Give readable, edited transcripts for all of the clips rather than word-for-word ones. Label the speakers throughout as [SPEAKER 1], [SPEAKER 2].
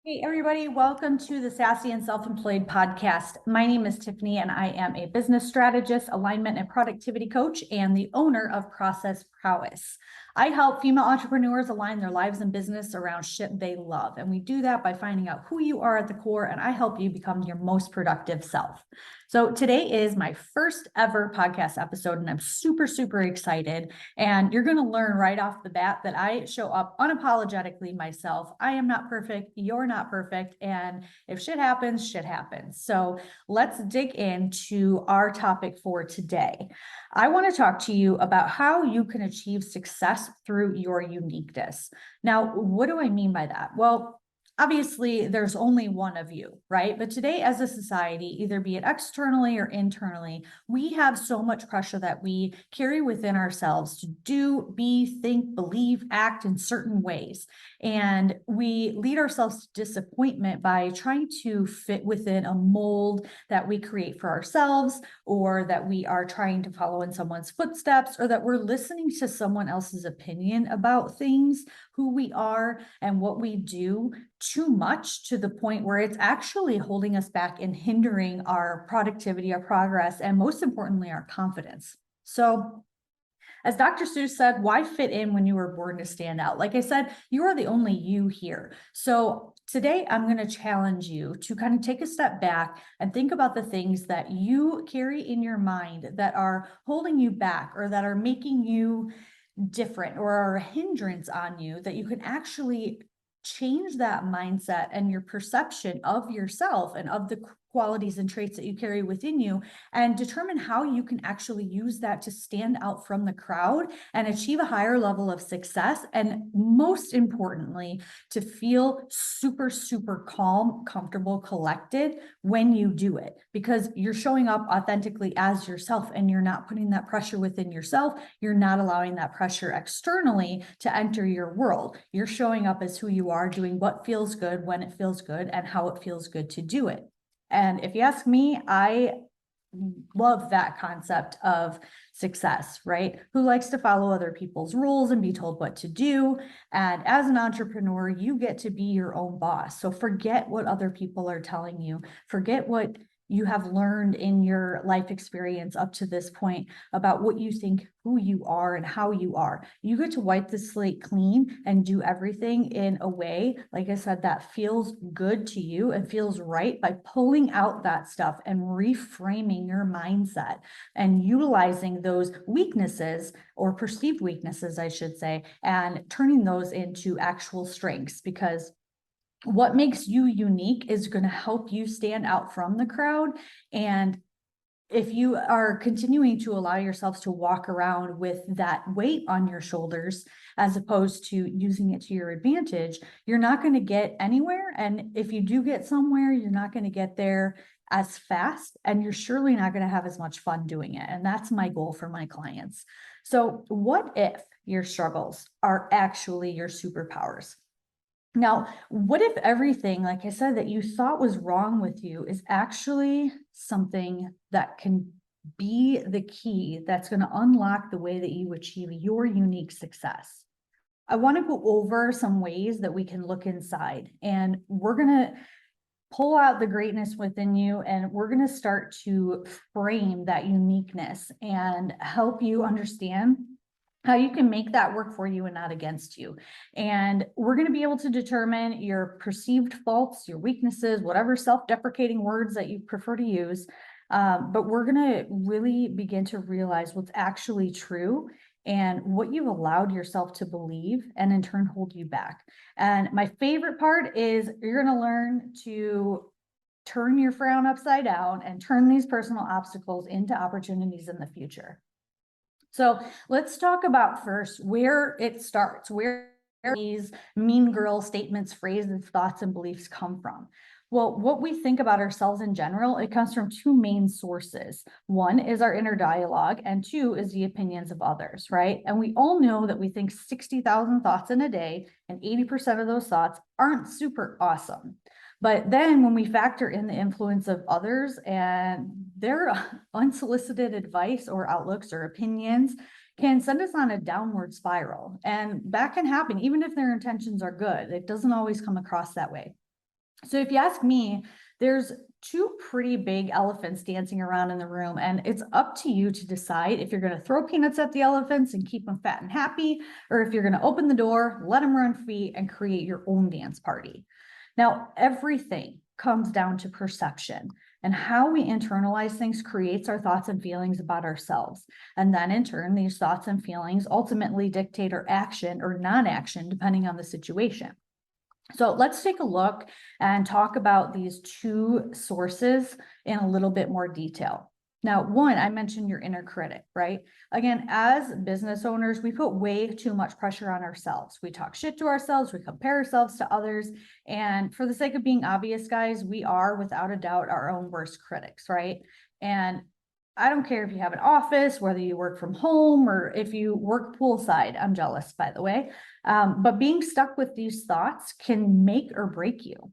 [SPEAKER 1] Hey, everybody, welcome to the Sassy and Self-Employed podcast. My name is Tiffany, and I am a business strategist, alignment and productivity coach, and the owner of Process Prowess. I help female entrepreneurs align their lives and business around shit they love. And we do that by finding out who you are at the core, and I help you become your most productive self. So today is my first ever podcast episode, and I'm super, super excited. And you're going to learn right off the bat that I show up unapologetically myself. I am not perfect. You're not perfect. And if shit happens, shit happens. So let's dig into our topic for today. I want to talk to you about how you can achieve success through your uniqueness. Now, what do I mean by that? Well, obviously, there's only one of you, right? But today, as a society, either be it externally or internally, we have so much pressure that we carry within ourselves to do, be, think, believe, act in certain ways. And we lead ourselves to disappointment by trying to fit within a mold that we create for ourselves, or that we are trying to follow in someone's footsteps, or that we're listening to someone else's opinion about things, who we are, and what we do too much to the point where it's actually holding us back and hindering our productivity, our progress, and most importantly, our confidence. So, as Dr. Seuss said, why fit in when you were born to stand out? Like I said, you are the only you here. So today I'm going to challenge you to kind of take a step back and think about the things that you carry in your mind that are holding you back, or that are making you different, or are a hindrance on you, that you can actually change that mindset and your perception of yourself and of the qualities and traits that you carry within you, and determine how you can actually use that to stand out from the crowd and achieve a higher level of success. And most importantly, to feel super, super calm, comfortable, collected when you do it, because you're showing up authentically as yourself, and you're not putting that pressure within yourself. You're not allowing that pressure externally to enter your world. You're showing up as who you are, doing what feels good, when it feels good, and how it feels good to do it. And if you ask me, I love that concept of success, right? Who likes to follow other people's rules and be told what to do? And as an entrepreneur, you get to be your own boss. So forget what other people are telling you. Forget what you have learned in your life experience up to this point about what you think, who you are, and how you are. You get to wipe the slate clean and do everything in a way, like I said, that feels good to you and feels right, by pulling out that stuff and reframing your mindset and utilizing those weaknesses, or perceived weaknesses, I should say, and turning those into actual strengths. Because what makes you unique is going to help you stand out from the crowd. And if you are continuing to allow yourselves to walk around with that weight on your shoulders, as opposed to using it to your advantage, you're not going to get anywhere. And if you do get somewhere, you're not going to get there as fast, and you're surely not going to have as much fun doing it. And that's my goal for my clients. So what if your struggles are actually your superpowers? Now, what if everything, like I said, that you thought was wrong with you is actually something that can be the key that's going to unlock the way that you achieve your unique success? I want to go over some ways that we can look inside, and we're going to pull out the greatness within you, and we're going to start to frame that uniqueness and help you understand how you can make that work for you and not against you. And we're going to be able to determine your perceived faults, your weaknesses, whatever self-deprecating words that you prefer to use. But we're going to really begin to realize what's actually true and what you've allowed yourself to believe, and in turn hold you back. And my favorite part is you're going to learn to turn your frown upside down and turn these personal obstacles into opportunities in the future. So let's talk about first where it starts, where these mean girl statements, phrases, thoughts, and beliefs come from. Well, what we think about ourselves in general, it comes from two main sources. One is our inner dialogue, and two is the opinions of others, right? And we all know that we think 60,000 thoughts in a day, and 80% of those thoughts aren't super awesome. But then when we factor in the influence of others and their unsolicited advice or outlooks or opinions, can send us on a downward spiral. And that can happen even if their intentions are good. It doesn't always come across that way. So if you ask me, there's two pretty big elephants dancing around in the room, and it's up to you to decide if you're going to throw peanuts at the elephants and keep them fat and happy, or if you're going to open the door, let them run free, and create your own dance party. Now, everything comes down to perception, and how we internalize things creates our thoughts and feelings about ourselves. And then in turn, these thoughts and feelings ultimately dictate our action or non-action, depending on the situation. So let's take a look and talk about these two sources in a little bit more detail. Now, one, I mentioned your inner critic, right? Again, as business owners, we put way too much pressure on ourselves. We talk shit to ourselves, we compare ourselves to others. And for the sake of being obvious, guys, we are without a doubt our own worst critics, right? And I don't care if you have an office, whether you work from home or if you work poolside. I'm jealous, by the way. But being stuck with these thoughts can make or break you.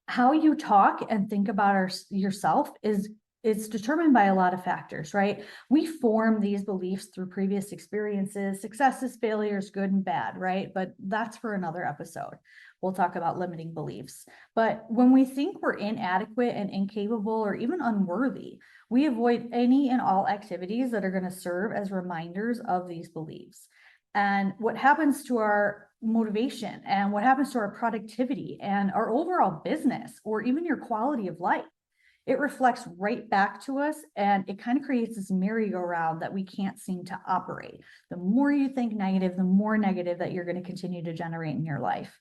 [SPEAKER 1] How you talk and think about yourself is determined by a lot of factors, right? We form these beliefs through previous experiences, successes, failures, good and bad, right? But that's for another episode. We'll talk about limiting beliefs. But when we think we're inadequate and incapable or even unworthy, we avoid any and all activities that are going to serve as reminders of these beliefs. And what happens to our motivation and what happens to our productivity and our overall business or even your quality of life, it reflects right back to us, and it kind of creates this merry-go-round that we can't seem to operate. The more you think negative, the more negative that you're going to continue to generate in your life.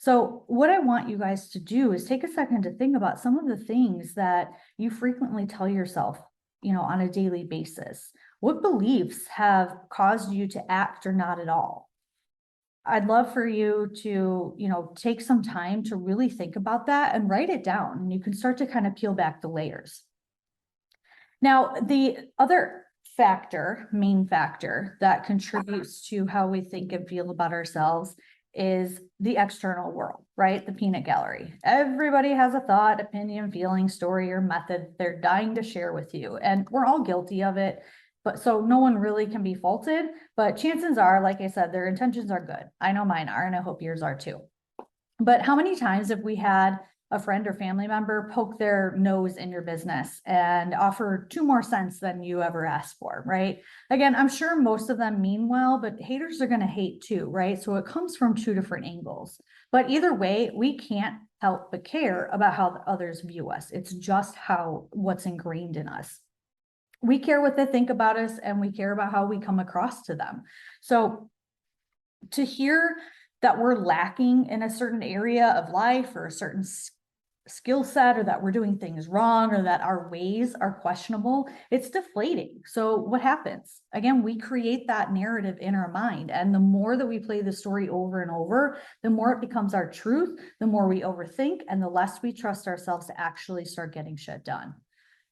[SPEAKER 1] So what I want you guys to do is take a second to think about some of the things that you frequently tell yourself, on a daily basis. What beliefs have caused you to act or not at all? I'd love for you to, take some time to really think about that and write it down. And you can start to kind of peel back the layers. Now, the other main factor that contributes to how we think and feel about ourselves is the external world, right? The peanut gallery. Everybody has a thought, opinion, feeling, story, or method they're dying to share with you. And we're all guilty of it. But so no one really can be faulted, but chances are, like I said, their intentions are good. I know mine are, and I hope yours are too. But how many times have we had a friend or family member poke their nose in your business and offer 2 more cents than you ever asked for, right? Again, I'm sure most of them mean well, but haters are going to hate too, right? So it comes from 2 different angles. But either way, we can't help but care about how others view us. It's just what's ingrained in us. We care what they think about us, and we care about how we come across to them. So to hear that we're lacking in a certain area of life or a certain skill set, or that we're doing things wrong, or that our ways are questionable, it's deflating. So what happens? Again, we create that narrative in our mind. And the more that we play the story over and over, the more it becomes our truth, the more we overthink, and the less we trust ourselves to actually start getting shit done.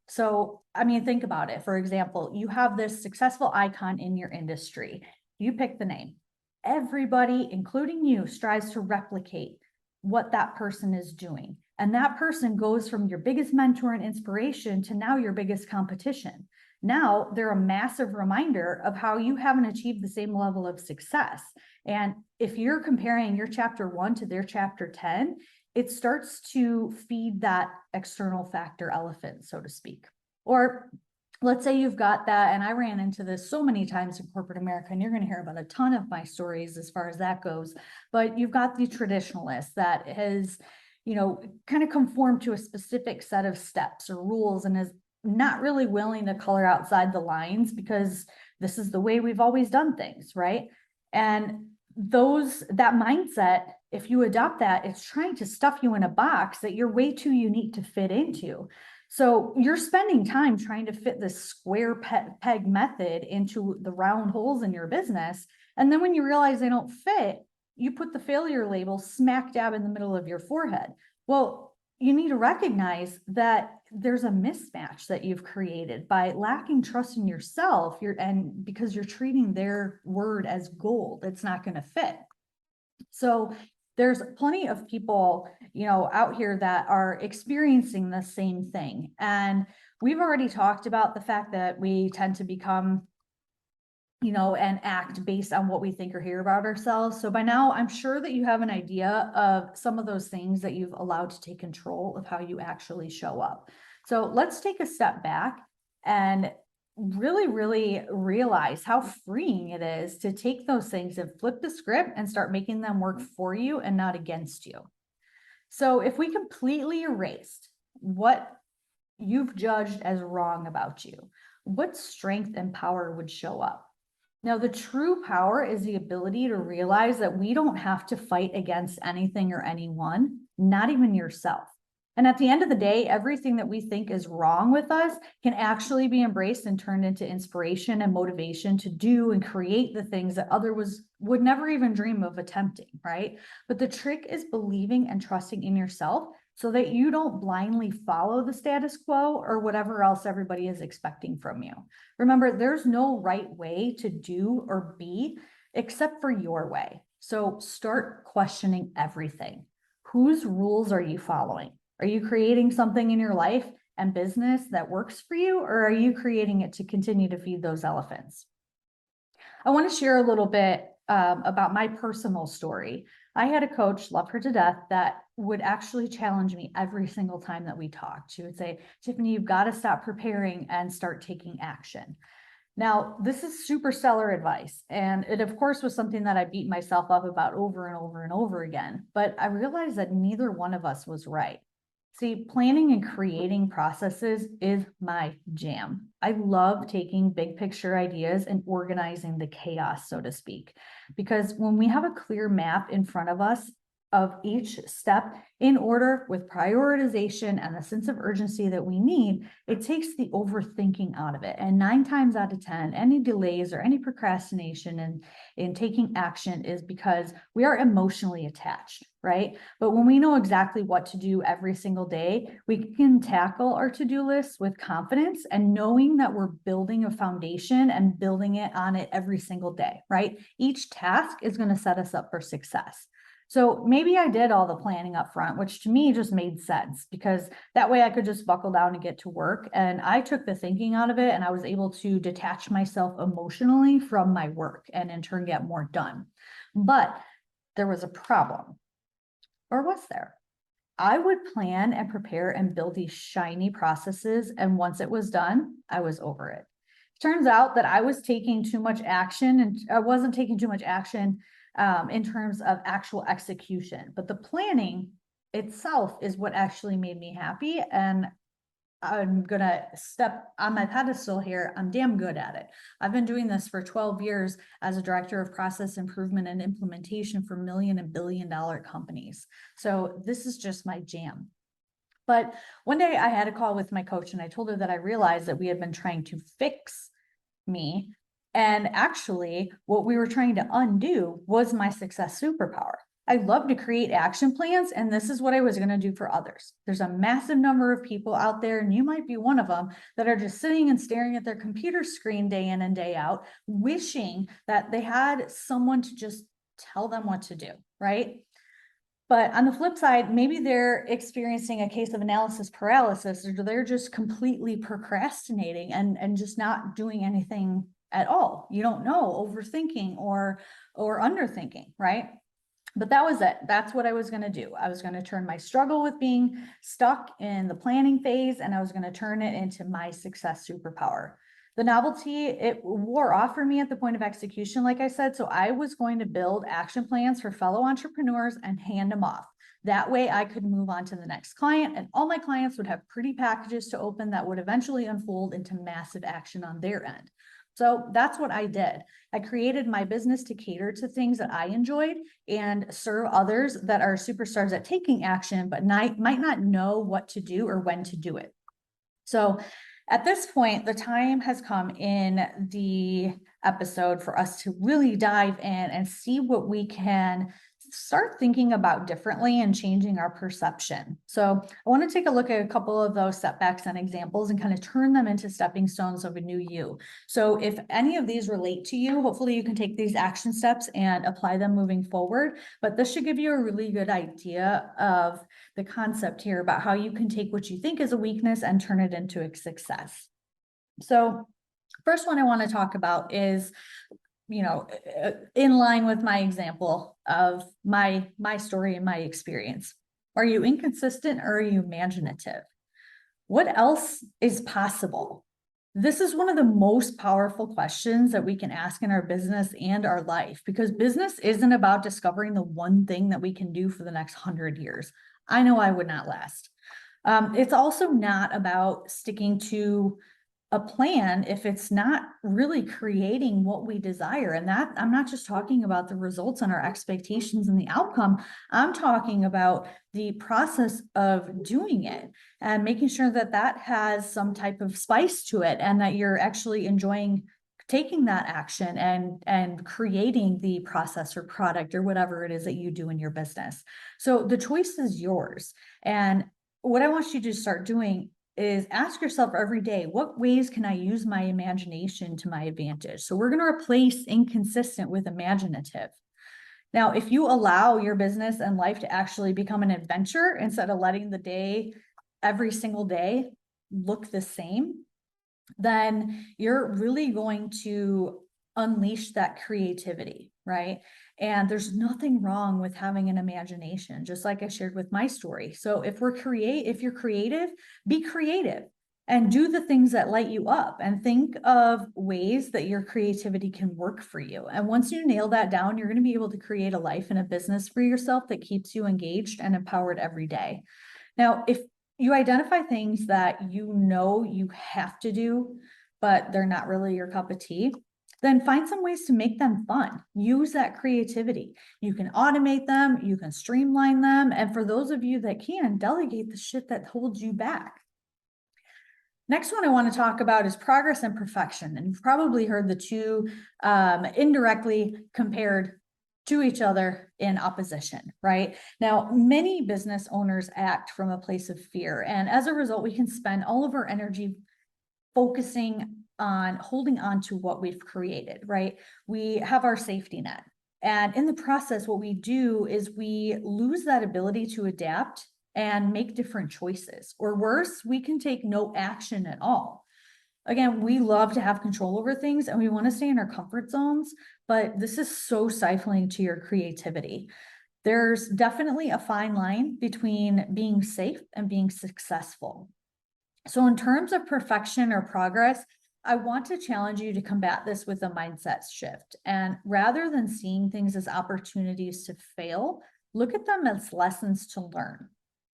[SPEAKER 1] So, think about it. For example, you have this successful icon in your industry. You pick the name. Everybody, including you, strives to replicate what that person is doing. And that person goes from your biggest mentor and inspiration to now your biggest competition. Now they're a massive reminder of how you haven't achieved the same level of success. And if you're comparing your chapter 1 to their chapter 10, it starts to feed that external factor elephant, so to speak. Or let's say you've got that, and I ran into this so many times in corporate America, and you're going to hear about a ton of my stories as far as that goes, but you've got the traditionalist that has, kind of conformed to a specific set of steps or rules and is not really willing to color outside the lines because this is the way we've always done things, right? And that mindset, if you adopt that, it's trying to stuff you in a box that you're way too unique to fit into. So you're spending time trying to fit this square peg method into the round holes in your business. And then when you realize they don't fit, you put the failure label smack dab in the middle of your forehead. Well, you need to recognize that there's a mismatch that you've created by lacking trust in yourself. And because you're treating their word as gold, it's not going to fit. So there's plenty of people, out here that are experiencing the same thing. And we've already talked about the fact that we tend to become and act based on what we think or hear about ourselves. So by now, I'm sure that you have an idea of some of those things that you've allowed to take control of how you actually show up. So let's take a step back and really, really realize how freeing it is to take those things and flip the script and start making them work for you and not against you. So if we completely erased what you've judged as wrong about you, what strength and power would show up? Now, the true power is the ability to realize that we don't have to fight against anything or anyone, not even yourself. And at the end of the day, everything that we think is wrong with us can actually be embraced and turned into inspiration and motivation to do and create the things that others would never even dream of attempting, right? But the trick is believing and trusting in yourself so that you don't blindly follow the status quo or whatever else everybody is expecting from you. Remember, there's no right way to do or be except for your way. So start questioning everything. Whose rules are you following? Are you creating something in your life and business that works for you, or are you creating it to continue to feed those elephants? I want to share a little bit about my personal story. I had a coach, love her to death, that would actually challenge me every single time that we talked. She would say, Tiffany, you've got to stop preparing and start taking action. Now, this is super stellar advice. And it, of course, was something that I beat myself up about over and over and over again. But I realized that neither one of us was right. See, planning and creating processes is my jam. I love taking big picture ideas and organizing the chaos, so to speak, because when we have a clear map in front of us of each step in order with prioritization and the sense of urgency that we need, it takes the overthinking out of it. And 9 times out of 10, any delays or any procrastination in taking action is because we are emotionally attached, right? But when we know exactly what to do every single day, we can tackle our to-do lists with confidence and knowing that we're building a foundation and building it on it every single day, right? Each task is going to set us up for success. So maybe I did all the planning up front, which to me just made sense because that way I could just buckle down and get to work. And I took the thinking out of it and I was able to detach myself emotionally from my work and in turn get more done. But there was a problem. Or was there? I would plan and prepare and build these shiny processes. And once it was done, I was over it. Turns out that I was taking too much action and I wasn't taking too much action in terms of actual execution, but the planning itself is what actually made me happy. And I'm gonna step on my pedestal here. I'm damn good at it. I've been doing this for 12 years as a director of process improvement and implementation for million and billion-dollar companies. So this is just my jam. But one day I had a call with my coach and I told her that I realized that we had been trying to fix me. And actually, what we were trying to undo was my success superpower. I love to create action plans, and this is what I was going to do for others. There's a massive number of people out there, and you might be one of them, that are just sitting and staring at their computer screen day in and day out, wishing that they had someone to just tell them what to do, right? But on the flip side, maybe they're experiencing a case of analysis paralysis, or they're just completely procrastinating and just not doing anything at all. You don't know, overthinking or underthinking, right? But that was it. That's what I was going to do. I was going to turn my struggle with being stuck in the planning phase, and I was going to turn it into my success superpower. The novelty, it wore off for me at the point of execution, like I said. So I was going to build action plans for fellow entrepreneurs and hand them off. That way I could move on to the next client, and all my clients would have pretty packages to open that would eventually unfold into massive action on their end. So that's what I did. I created my business to cater to things that I enjoyed and serve others that are superstars at taking action, but might not know what to do or when to do it. So at this point, the time has come in the episode for us to really dive in and see what we can start thinking about differently and changing our perception. So I want to take a look at a couple of those setbacks and examples and kind of turn them into stepping stones of a new you. So if any of these relate to you, hopefully you can take these action steps and apply them moving forward. But this should give you a really good idea of the concept here about how you can take what you think is a weakness and turn it into a success. So First one I want to talk about is, in line with my example of my story and my experience. Are you inconsistent or are you imaginative? What else is possible? This is one of the most powerful questions that we can ask in our business and our life, because business isn't about discovering the one thing that we can do for the next 100 years. I know I would not last. It's also not about sticking to a plan if it's not really creating what we desire. And that, I'm not just talking about the results and our expectations and the outcome. I'm talking about the process of doing it and making sure that that has some type of spice to it, and that you're actually enjoying taking that action and creating the process or product or whatever it is that you do in your business. So the choice is yours. And what I want you to start doing is ask yourself every day, what ways can I use my imagination to my advantage? So we're going to replace inconsistent with imaginative. Now, if you allow your business and life to actually become an adventure instead of letting the day, every single day, look the same, then you're really going to unleash that creativity, right? And there's nothing wrong with having an imagination, just like I shared with my story. So if you're creative, be creative and do the things that light you up, and think of ways that your creativity can work for you. And once you nail that down, you're going to be able to create a life and a business for yourself that keeps you engaged and empowered every day. Now, if you identify things that you have to do, but they're not really your cup of tea, then find some ways to make them fun. Use that creativity. You can automate them, you can streamline them. And for those of you that can, delegate the shit that holds you back. Next one I want to talk about is progress and perfection. And you've probably heard the two indirectly compared to each other in opposition, right? Now, many business owners act from a place of fear. And as a result, we can spend all of our energy focusing on holding on to what we've created, right? We have our safety net. And in the process, what we do is we lose that ability to adapt and make different choices. Or worse, we can take no action at all. Again, we love to have control over things and we want to stay in our comfort zones, but this is so stifling to your creativity. There's definitely a fine line between being safe and being successful. So in terms of perfection or progress, I want to challenge you to combat this with a mindset shift. And rather than seeing things as opportunities to fail, look at them as lessons to learn.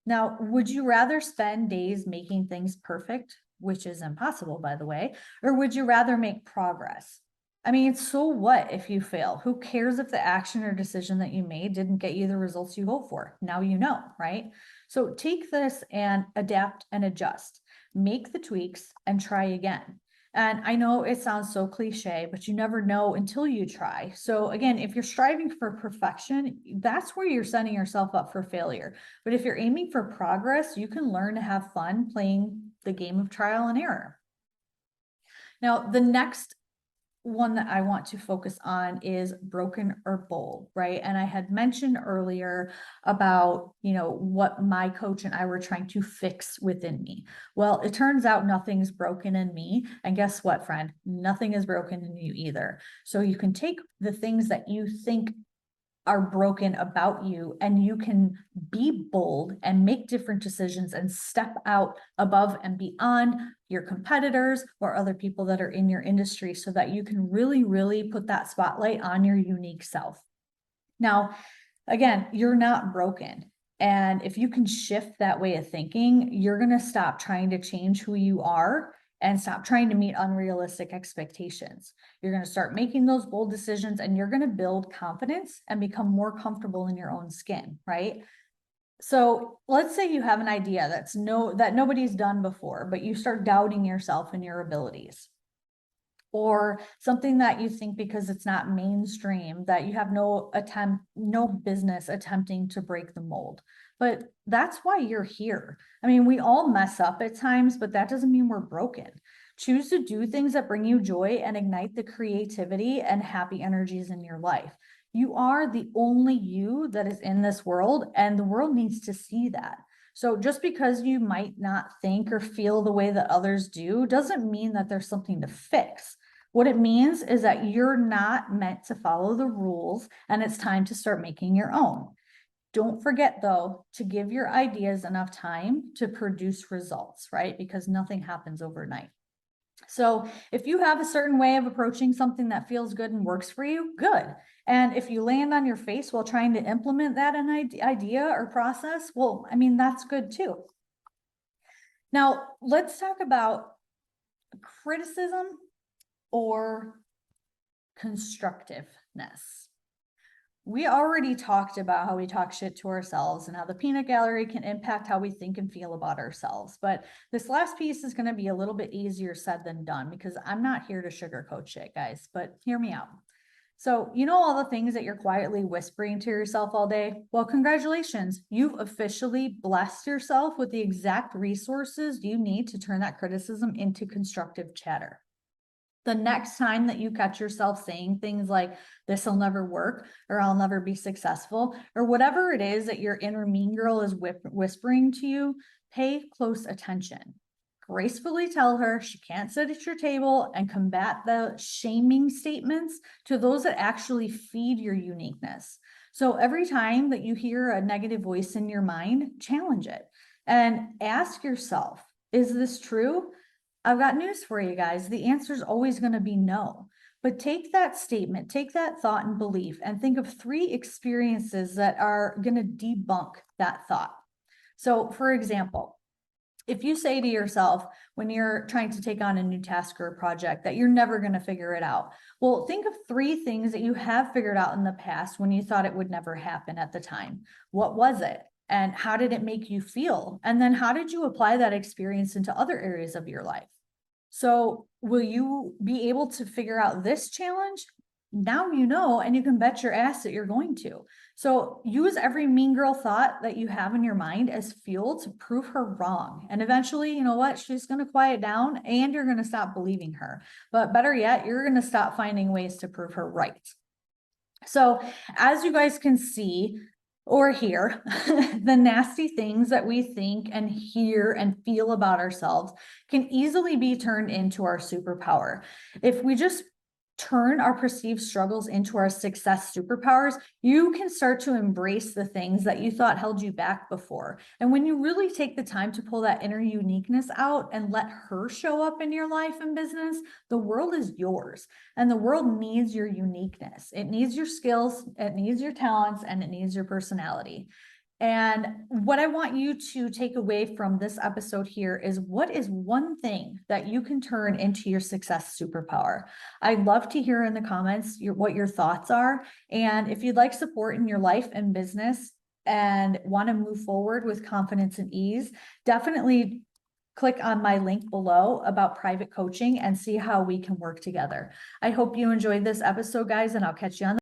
[SPEAKER 1] Now, would you rather spend days making things perfect, which is impossible, by the way, or would you rather make progress? I mean, so what if you fail? Who cares if the action or decision that you made didn't get you the results you hope for? Now you know, right? So take this and adapt and adjust. Make the tweaks and try again. And I know it sounds so cliche, but you never know until you try. So again, if you're striving for perfection, that's where you're setting yourself up for failure. But if you're aiming for progress, you can learn to have fun playing the game of trial and error. Now, the next one that I want to focus on is broken or bold, right? And I had mentioned earlier about, what my coach and I were trying to fix within me. Well, it turns out nothing's broken in me. And guess what, friend? Nothing is broken in you either. So you can take the things that you think are broken about you, and you can be bold and make different decisions and step out above and beyond your competitors or other people that are in your industry, so that you can really, really put that spotlight on your unique self. Now, again, you're not broken. And if you can shift that way of thinking, you're going to stop trying to change who you are and stop trying to meet unrealistic expectations. You're going to start making those bold decisions, and you're going to build confidence and become more comfortable in your own skin, right? So let's say you have an idea that nobody's done before, but you start doubting yourself and your abilities. Or something that you think, because it's not mainstream, that you have no business attempting to break the mold. But that's why you're here. I mean, we all mess up at times, but that doesn't mean we're broken. Choose to do things that bring you joy and ignite the creativity and happy energies in your life. You are the only you that is in this world, and the world needs to see that. So just because you might not think or feel the way that others do doesn't mean that there's something to fix. What it means is that you're not meant to follow the rules and it's time to start making your own. Don't forget, though, to give your ideas enough time to produce results, right? Because nothing happens overnight. So if you have a certain way of approaching something that feels good and works for you, good. And if you land on your face while trying to implement that idea or process, well, I mean, that's good too. Now, let's talk about criticism or constructiveness. We already talked about how we talk shit to ourselves and how the peanut gallery can impact how we think and feel about ourselves. But this last piece is going to be a little bit easier said than done because I'm not here to sugarcoat shit, guys, but hear me out. So, you know, all the things that you're quietly whispering to yourself all day? Well, congratulations. You've officially blessed yourself with the exact resources you need to turn that criticism into constructive chatter. The next time that you catch yourself saying things like, this will never work, or I'll never be successful, or whatever it is that your inner mean girl is whispering to you, pay close attention. Gracefully tell her she can't sit at your table and combat the shaming statements to those that actually feed your uniqueness. So every time that you hear a negative voice in your mind, challenge it and ask yourself, is this true? I've got news for you guys. The answer is always going to be no. But take that statement, take that thought and belief, and think of 3 experiences that are going to debunk that thought. So, for example, if you say to yourself when you're trying to take on a new task or a project that you're never going to figure it out, well, think of 3 things that you have figured out in the past when you thought it would never happen at the time. What was it? And how did it make you feel? And then how did you apply that experience into other areas of your life? So will you be able to figure out this challenge? Now you know, and you can bet your ass that you're going to. So use every mean girl thought that you have in your mind as fuel to prove her wrong. And eventually, you know what? She's going to quiet down and you're going to stop believing her. But better yet, you're going to stop finding ways to prove her right. So as you guys can see, or hear, the nasty things that we think and hear and feel about ourselves can easily be turned into our superpower. If we just turn our perceived struggles into our success superpowers, you can start to embrace the things that you thought held you back before. And when you really take the time to pull that inner uniqueness out and let her show up in your life and business, the world is yours. And the world needs your uniqueness. It needs your skills, it needs your talents, and it needs your personality. And what I want you to take away from this episode here is, what is one thing that you can turn into your success superpower? I'd love to hear in the comments what your thoughts are. And if you'd like support in your life and business and want to move forward with confidence and ease, definitely click on my link below about private coaching and see how we can work together. I hope you enjoyed this episode, guys, and I'll catch you on the